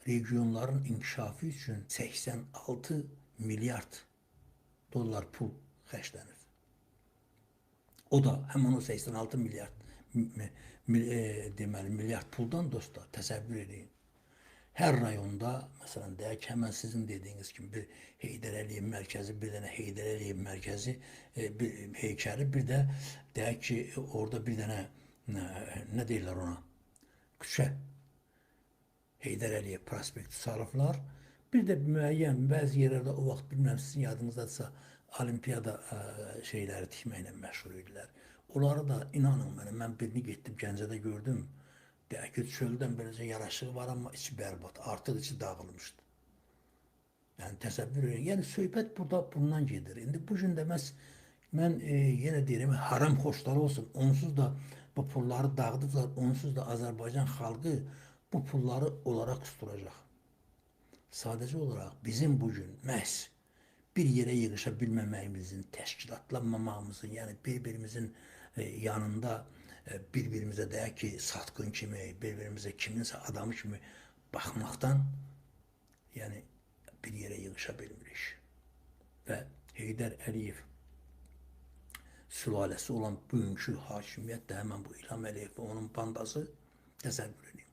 regionların inkişafı üçün 86 milyard dollar pul xərclənir. O da həmin o 86 milyard deməli milyard puldan dostlar təsəvvür edin. Hər rayonda, məsələn, deyək ki, həmən sizin dediyiniz kimi bir Heydər Əliyev mərkəzi, bir dənə Heydər Əliyev mərkəzi bir heykəli, bir də deyək ki, orada bir dənə nə deyirlər ona? Küçə. Heydər Əliyev prospekti salıblar. Bir də müəyyən bəzi yerlərdə o vaxt bilmirəm sizin yadınızdadırsa olimpiyada şeyləri tikməklə məşğul idilər. Onları da inanın mənə, mən birini getdim Gəncədə gördüm. Deyək ki, çöldən beləcə yaraşığı var, amma içi bərbad, artıq içi dağılmışdı. Yəni təsəvvür edin. Yəni söhbət burada bundan gedir. İndi bu gün də mən yenə deyirəm, haram xoşları olsun. Onsuz da bu pulları dağıdıblar, onsuz da Azərbaycan xalqı bu pulları onlara kusturacaq. Sadəcə olaraq bizim bugün məhz bir yerə yığışa bilməməyimizin, təşkilatlanmamağımızın, yəni bir-birimizin yanında bir-birimizə deyək ki, satqın kimi, bir-birimizə kiminsə adamı kimi baxmaqdan yəni bir yerə yığışa bilmirik. Və Heydər Əliyev sülaləsi olan bugünkü hakimiyyət də həmən bu İlham Əliyev və onun bandası təsəvvür edin.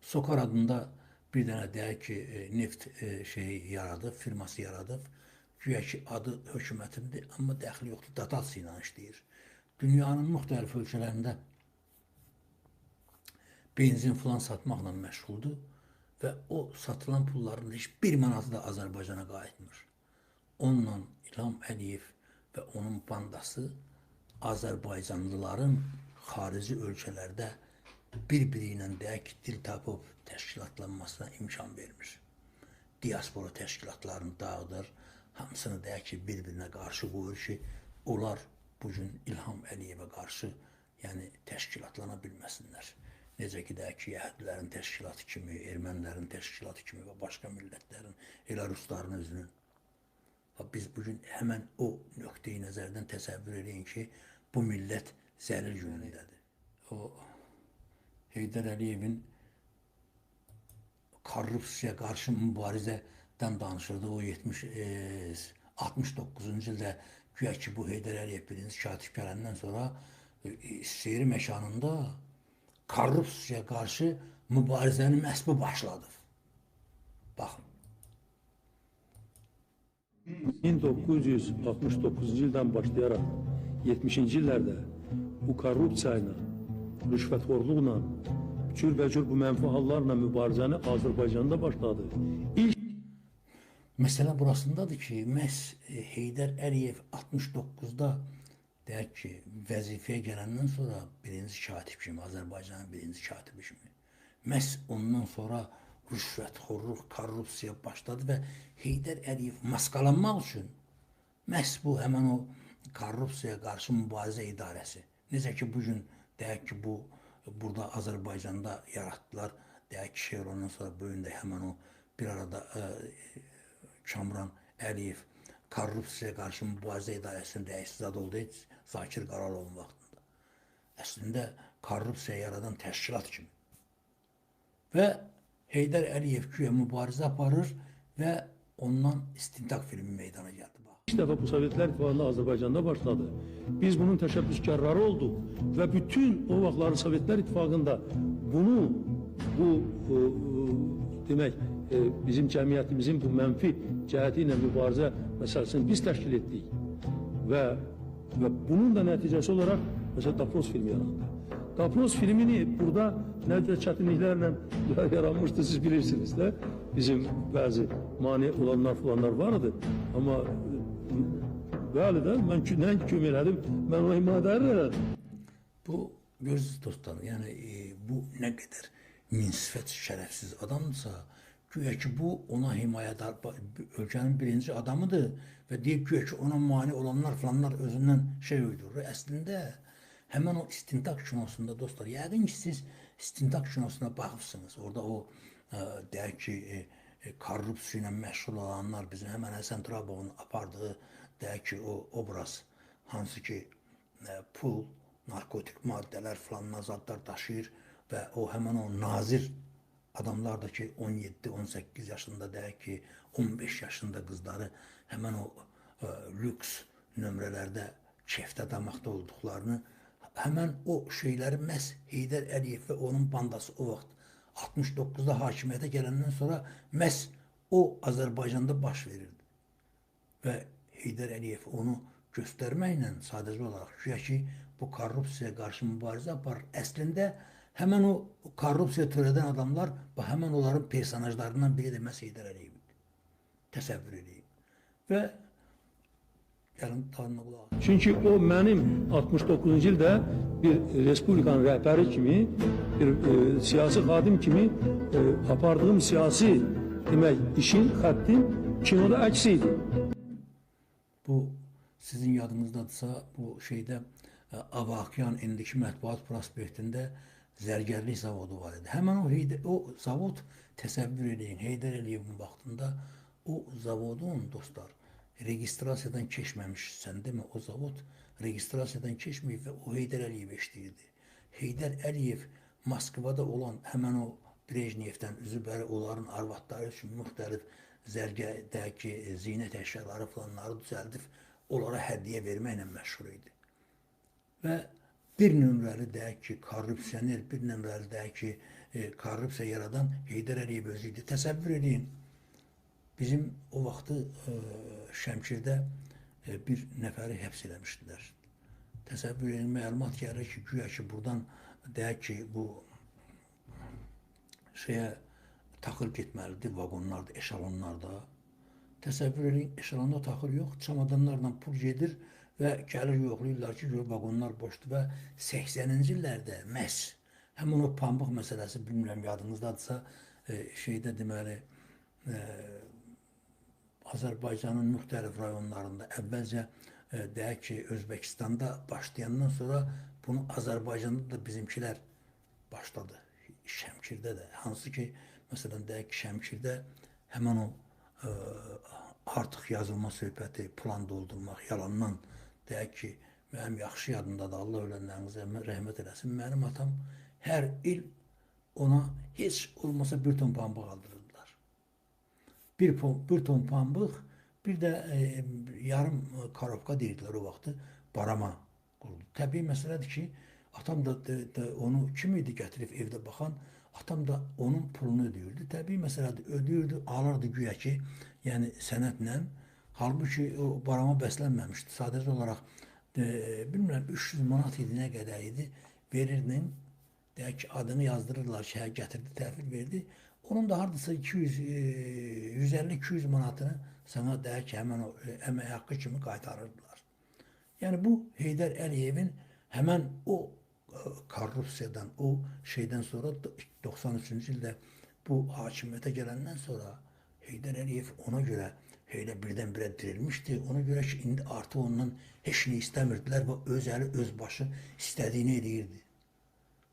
Sokar adında bir dənə deyək ki, neft yaradıb, firması yaradıb. Güya ki, adı hökumətindir, amma dəxli yoxdur, dotasiya ilə işləyir. Dünyanın müxtəlif ölkələrində benzin filan satmaqla məşğuldur və o satılan pulların heç bir manatı da Azərbaycana qayıtmır. Onunla İlham Əliyev və onun bandası Azərbaycanlıların xarici ölkələrdə bir-biri ilə deyək ki, dil tapıb təşkilatlanmasına imkan vermir. Diaspora təşkilatlarını dağıdır, hamısını deyək ki, bir-birinə qarşı qoyur ki, onlar bugün İlham Əliyevə qarşı yəni təşkilatlana bilməsinlər. Necə ki, deyək ki, Yəhudlərin təşkilatı kimi, Ermənilərin təşkilatı kimi və başqa millətlərin, elə Rusların özünün. Biz bugün həmən o nöqteyi nəzərdən təsəvvür edin ki, bu millət zəlil günündədir. O Heydər Əliyevin korrupsiyaya qarşı mübarizədən danışırdı. O 69-cu ildə güya ki, bu Heydər Əliyev birinci katib gələndən sonra seyri məkanında korrupsiyaya qarşı mübarizəni məhz bu başladı. Baxın. 1969-cu ildən başlayaraq 70-ci illərdə bu korrupsiya ilə, rüşvətxorluqla, cürbəcür bu mənfi hallarla mübarizəni Azərbaycanda başladı. Məsələ burasındadır ki, məhz Heydər Əliyev 69-da deyək ki, vəzifəyə gələndən sonra birinci katib kimi, Azərbaycanın birinci katibi kimi, məhz ondan sonra rüşvətxorluq, korrupsiya başladı və Heydər Əliyev maskalanmaq üçün məhz bu həmən o korrupsiyaya qarşı mübarizə idarəsi. Necə ki, bugün deyək ki, burada Azərbaycanda yaratdılar, deyək ki, Şevrondan sonra bu gün də həmən o bir arada Kamran Əliyev korrupsiyaya qarşı mübarizə idarəsinin rəisi zad oldu, Zakir Qaralovun vaxtında. Əslində, korrupsiya yaradan təşkilat kimi. Və Heydər Əliyev güya mübarizə aparır və ondan istintaq filmi meydana gəldi. İlk dəfə bu Sovetlər İttifaqında Azərbaycanda başladı. Biz bunun təşəbbüskarları olduq və bütün o vaxtların Sovetlər İttifaqında bu demək, bizim cəmiyyətimizin bu mənfi cəhəti ilə mübarizə məsələsini biz təşkil etdik və bunun da nəticəsi olaraq məsələn Dapros filmi yarandı. Dapros filmini burada nə çətinliklərlə yaranmışdı siz bilirsiniz də. Bizim bəzi mane olanlar falanlar vardı, amma bəli də mən nəinki kömək elədim, mən ona himayədar elədim. Bu gözünüz dostlar, yəni bu nə qədər minsifət şərəfsiz adamdırsa, güya ki, bu ona himayədar, ölkənin birinci adamıdır və deyib güya ki, ona mane olanlar falanlar özündən şey uydurur. Əslində, həmən o istintaq kinosunda dostlar, yəqin ki, siz istintaq kinosuna baxıbsınız. Orada o, deyək ki, korrupsiya ilə məşğul olanlar bizim həmən Həsən Turabovun apardığı, deyək ki, o obraz, hansı ki, pul, narkotik maddələr filan zadlar daşıyır və o həmən o nazir adamlar da ki 17-18 yaşında deyək ki 15 yaşında qızları həmən o lüks nömrələrdə kefdə damaqda olduqlarını, həmən o şeyləri məhz Heydər Əliyev və onun bandası o vaxt 69-da hakimiyyətə gələndən sonra məhz o Azərbaycanda baş verirdi. Və Heydər Əliyev onu göstərməklə sadəcə olaraq güya ki, bu korrupsiyaya qarşı mübarizə aparır. Əslində, həmən o korrupsiya törədən adamlar, həmən onların personajlarından biri də məhz Heydər Əliyev idi. Təsəvvür edeyim. Və gəlin tanrına qulaq asın. Çünki o mənim 69-cu ildə bir respublikanın rəhbəri kimi, bir siyasi xadim kimi apardığım siyasi demək işin, xəttin kinoda əksi idi. Bu sizin yadınızdadırsa, bu şeydə Avakyan indiki mətbuat prospektində zərgərlik zavodu var idi. Həmən o zavod təsəvvür edin, Heydər Əliyevin vaxtında o zavodun dostlar registrasiyadan keçməmişsən demə, o zavod registrasiyadan keçməyib və o Heydər Əliyev işləyirdi. Heydər Əliyev Moskvada olan həmən o Brejnevdən üzü bəri onların arvadları üçün müxtəlif zərgədəki zinət əşyaları falanları düzəldib onlara hədiyyə verməklə məşğul idi. Və bir nömrəli deyək ki, korrupsioner, bir nömrəli deyək ki, korrupsiya yaradan Heydər Əliyev özü idi. Təsəvvür edin, bizim o vaxtı Şəmkirdə bir nəfəri həbs eləmişdilər. Təsəvvür edin, məlumat gəlir ki, güya ki, buradan deyək ki, bu şeyə taxıl getməlidir, vaqonlarda, eşalonlarda. Təsəvvür edin, eşalonda taxıl yox, çamadanlarla pul gedir və gəlir yoxlayırlar ki, vaqonlar boşdur və 80-ci illərdə məhz həmin o pambıq məsələsi, bilmirəm yadınızdadırsa, şeydə deməli, Azərbaycanın müxtəlif rayonlarında əvvəlcə deyək ki, Özbəkistanda başlayandan sonra bunu Azərbaycanda da bizimkilər başladı. Şəmkirdə də. Hansı ki, məsələn, deyək ki, Şəmkirdə həmən o artıq yazılma söhbəti, plan doldurmaq, yalandan deyək ki, mənim yaxşı yadımdadır, Allah ölənlərinizə rəhmət eləsin. Mənim atam hər il ona heç olmasa bir ton pambıq aldırırdılar. Bir ton pambıq, bir də yarım karovka deyirdilər o vaxtı, barama quruldu. Təbii məsələdir ki, atam da onu kim idi gətirib evdə baxan, atam da onun pulunu ödəyirdi. Təbii məsələdir, ödəyirdi, alırdı güya ki, yəni sənətlə. Halbuki o barama bəslənməmişdi. Sadəcə olaraq, bilmirəm, 300 manat idi, nə qədər idi, verirdin, deyək ki, adını yazdırırlar ki, gətirdi, təhvil verdi. Onun da hardasa 150-200 manatını sana deyək ki, həmən o əmək haqqı kimi qaytarırdılar. Yəni bu Heydər Əliyevin həmən o korrupsiyadan, o şeydən sonra 93-cü ildə bu hakimiyyətə gələndən sonra Heydər Əliyev ona görə elə birdən-birə dirilmişdi. Ona görə ki, indi artıq ondan heç nə istəmirdilər və öz əli, öz başı istədiyini eləyirdi.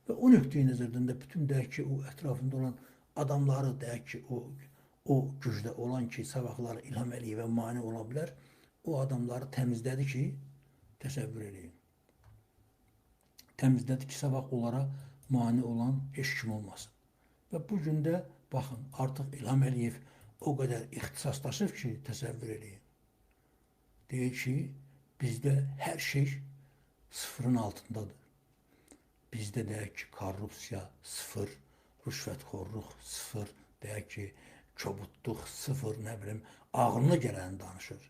Və o nöqteyi nəzərdən də bütün deyək ki, o ətrafında olan adamları deyək ki, o gücdə olan ki, sabahları İlham Əliyevə mane ola bilər, o adamları təmizlədi ki, təsəvvür edin. Təmizlədi ki, sabah onlara mane olan heç kim olmasın. Və bu gün də baxın, artıq İlham Əliyev o qədər ixtisaslaşıb ki, təsəvvür edin. Deyir ki, bizdə hər şey sıfırın altındadır. Bizdə deyək ki, korrupsiya sıfır, rüşvətxorluq sıfır, deyək ki, kobudluq sıfır, nə bilim, ağlına gələni danışır.